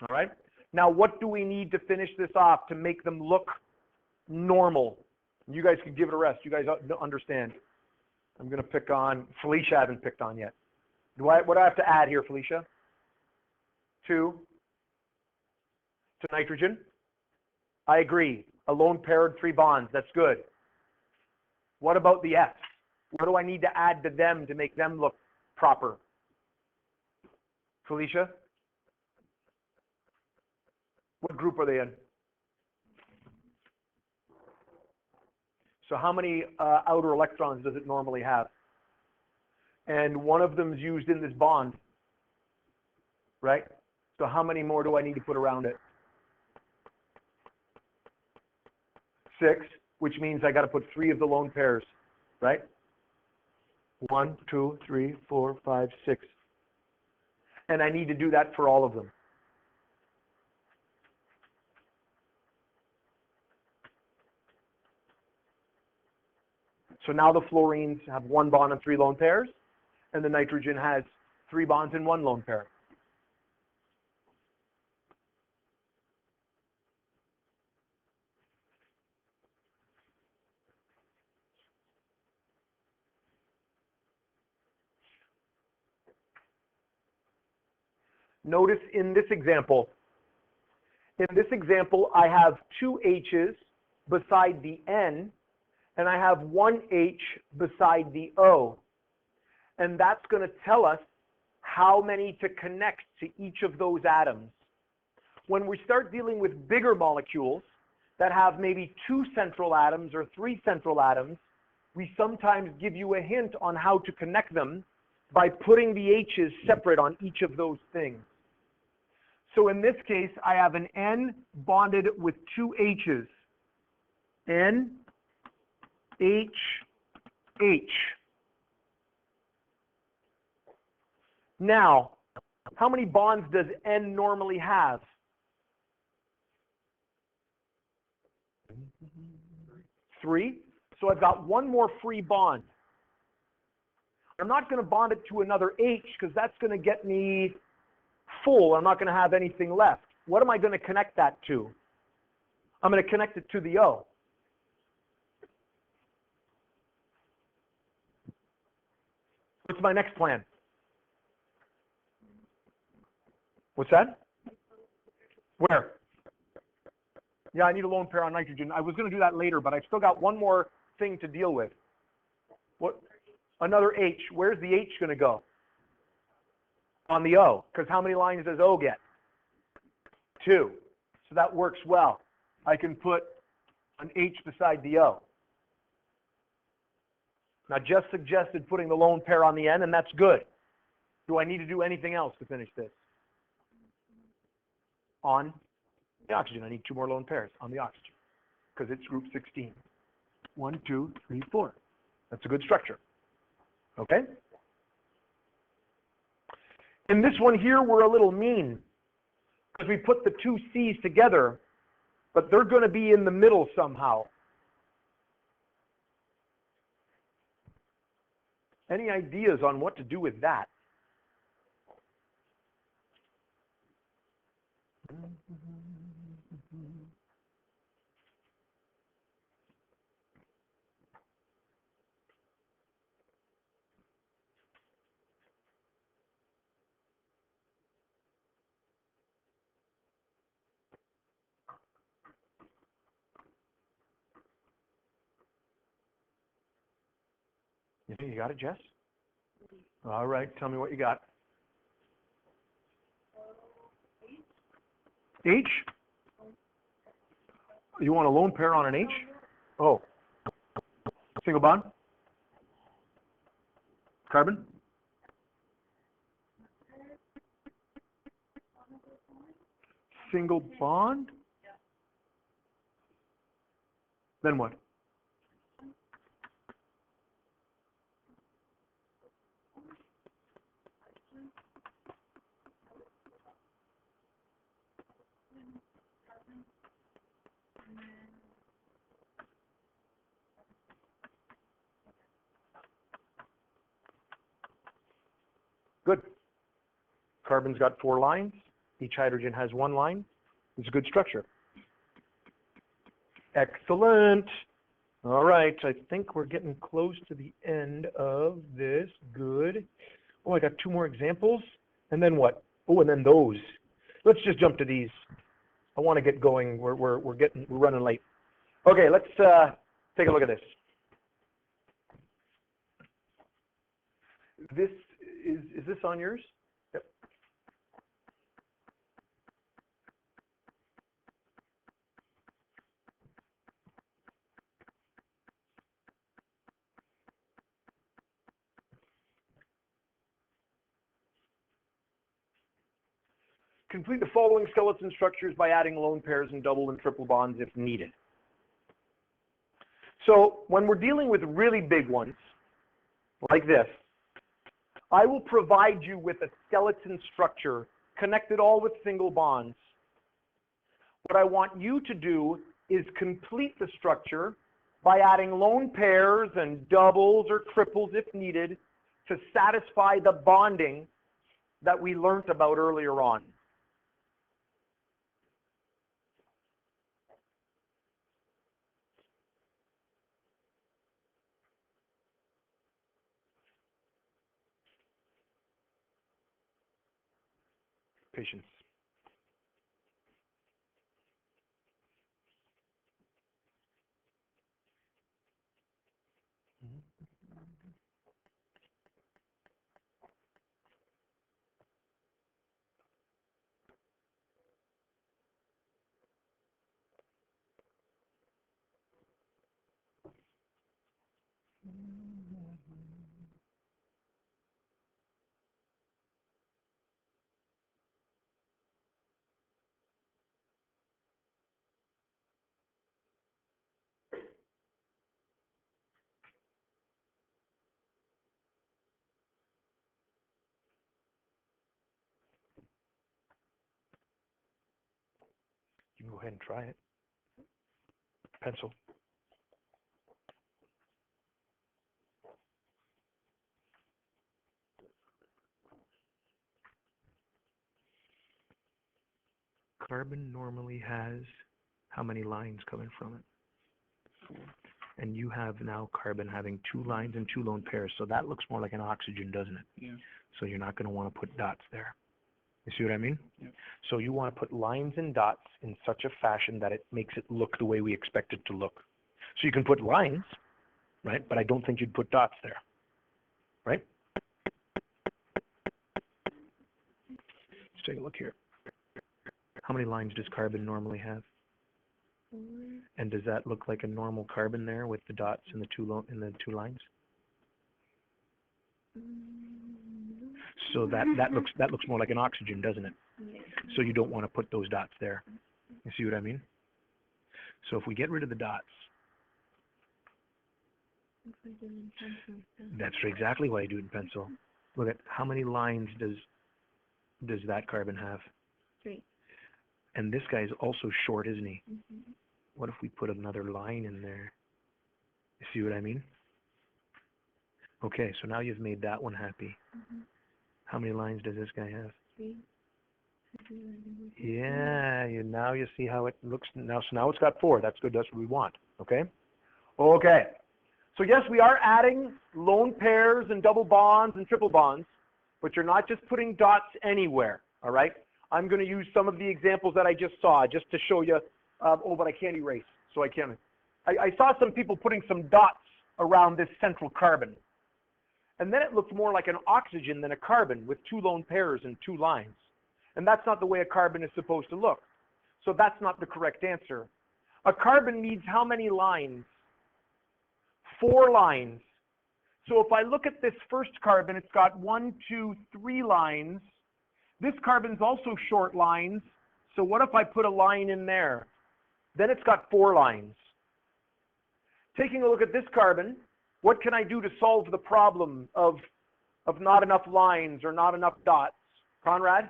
All right. Now, what do we need to finish this off to make them look normal? You guys can give it a rest. You guys understand. I'm going to pick on Felicia. I haven't picked on yet. What do I have to add here, Felicia? 2 to nitrogen. I agree. A lone pair and 3 bonds. That's good. What about the F's? What do I need to add to them to make them look proper? Felicia? What group are they in? So how many outer electrons does it normally have? And one of them is used in this bond, right? So how many more do I need to put around it? 6, which means I got to put 3 of the lone pairs, right? 1, 2, 3, 4, 5, 6. And I need to do that for all of them. So now the fluorines have 1 bond and 3 lone pairs, and the nitrogen has 3 bonds and 1 lone pair. Notice in this example, I have 2 H's beside the N, and I have 1 H beside the O. And that's going to tell us how many to connect to each of those atoms. When we start dealing with bigger molecules that have maybe 2 central atoms or 3 central atoms, we sometimes give you a hint on how to connect them by putting the H's separate on each of those things. So in this case, I have an N bonded with 2 H's. N, H, H. Now, how many bonds does N normally have? 3. So I've got 1 more free bond. I'm not going to bond it to another H because that's going to get me full. I'm not going to have anything left. What am I going to connect that to? I'm going to connect it to the O. What's my next plan? What's that? Where? Yeah, I need a lone pair on nitrogen. I was going to do that later, but I've still got one more thing to deal with. What? Another H. Where's the H going to go? On the O, because how many lines does O get? 2. So that works well. I can put an H beside the O. Now, just suggested putting the lone pair on the N, and that's good. Do I need to do anything else to finish this? On the oxygen, I need 2 more lone pairs on the oxygen, because it's group 16. 1, 2, 3, 4. That's a good structure. Okay? In this one here, we're a little mean, because we put the 2 C's together, but they're going to be in the middle somehow. Any ideas on what to do with that? You think you got it, Jess? All right, tell me what you got. H? You want a lone pair on an H? Oh. Single bond? Carbon? Single bond? Then what? Good. Carbon's got 4 lines. Each hydrogen has 1 line. It's a good structure. Excellent. All right, I think we're getting close to the end of this. Good. Oh, I got 2 more examples. And then what? Oh, and then those. Let's just jump to these. I want to get going. We're running late. Okay, let's take a look at this. This is this on yours? Yep. Complete the following skeleton structures by adding lone pairs and double and triple bonds if needed. So when we're dealing with really big ones, like this, I will provide you with a skeleton structure connected all with single bonds. What I want you to do is complete the structure by adding lone pairs and doubles or triples if needed to satisfy the bonding that we learned about earlier on. Patience. You can go ahead and try it. Pencil. Carbon normally has how many lines coming from it? 4. And you have now carbon having 2 lines and 2 lone pairs, so that looks more like an oxygen, doesn't it? Yeah. So you're not going to want to put dots there. You see what I mean? Yep. So you want to put lines and dots in such a fashion that it makes it look the way we expect it to look. So you can put lines, right? But I don't think you'd put dots there, right? Let's take a look here. How many lines does carbon normally have? 4. And does that look like a normal carbon there with the dots and the 2 lines? So that looks more like an oxygen, doesn't it? Yeah. So you don't want to put those dots there. You see what I mean? So if we get rid of the dots, that's exactly why I do it in pencil. Look at how many lines does that carbon have? 3. And this guy's also short, isn't he? Mm-hmm. What if we put another line in there? You see what I mean? Okay, so now you've made that one happy. Mm-hmm. How many lines does this guy have? 3. Yeah, now you see how it looks now. So now it's got 4. That's good. That's what we want. Okay. Okay. So yes, we are adding lone pairs and double bonds and triple bonds, but you're not just putting dots anywhere. All right. I'm going to use some of the examples that I just saw just to show you. But I can't erase, so I can't. I saw some people putting some dots around this central carbon, and then it looked more like an oxygen than a carbon with 2 lone pairs and 2 lines. And that's not the way a carbon is supposed to look. So that's not the correct answer. A carbon needs how many lines? 4 lines. So if I look at this first carbon, it's got 1, 2, 3 lines. This carbon's also short lines. So what if I put a line in there? Then it's got 4 lines. Taking a look at this carbon, what can I do to solve the problem of not enough lines or not enough dots? Conrad?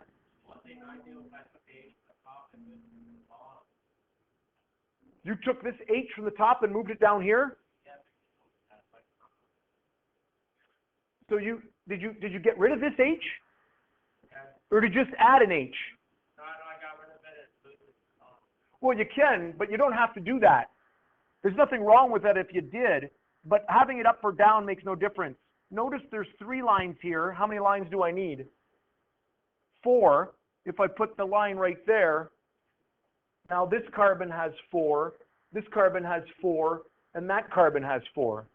You took this H from the top and moved it down here? So did you get rid of this H? Or did you just add an H? No, I got rid of it. Well, you can, but you don't have to do that. There's nothing wrong with that if you did, but having it up or down makes no difference. Notice there's 3 lines here. How many lines do I need? 4. If I put the line right there, now this carbon has 4, this carbon has 4, and that carbon has 4.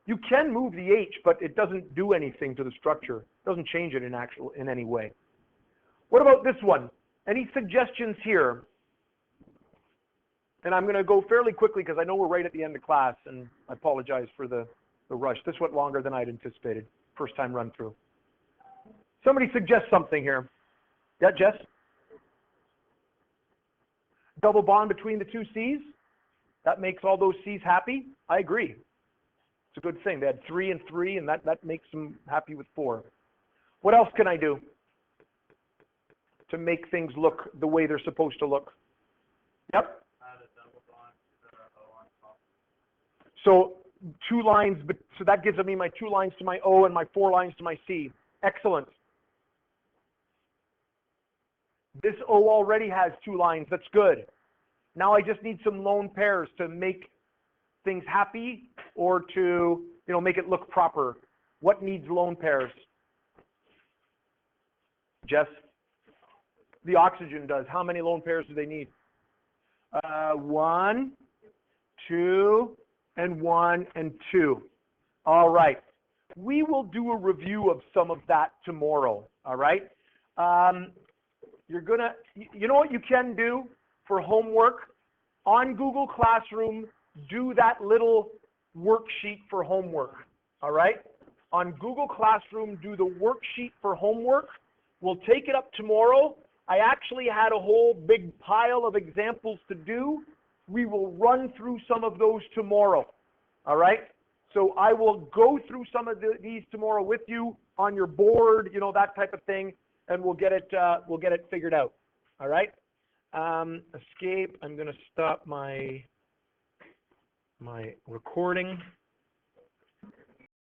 You can move the H, but it doesn't do anything to the structure. It doesn't change it in any way. What about this one? Any suggestions here? And I'm going to go fairly quickly because I know we're right at the end of class, and I apologize for the rush. This went longer than I'd anticipated. First time run through. Somebody suggest something here. Yeah, Jess? Double bond between the 2 C's? That makes all those C's happy? I agree. It's a good thing. They had 3 and 3, and that makes them happy with 4. What else can I do to make things look the way they're supposed to look? Yep. Add a double bond to the O on top. So 2 lines, but so that gives me my 2 lines to my O and my 4 lines to my C. Excellent. This O already has 2 lines. That's good. Now I just need some lone pairs to make things happy or to, make it look proper. What needs lone pairs? Jess? The oxygen does. How many lone pairs do they need? 1, 2, and 1, and 2. All right. We will do a review of some of that tomorrow. All right. You're gonna, you know what you can do for homework? On Google Classroom, do that little worksheet for homework. All right. On Google Classroom, do the worksheet for homework. We'll take it up tomorrow. I actually had a whole big pile of examples to do. We will run through some of those tomorrow. All right. So I will go through some of these tomorrow with you on your board, that type of thing, and we'll get it figured out. All right. Escape. I'm going to stop my recording.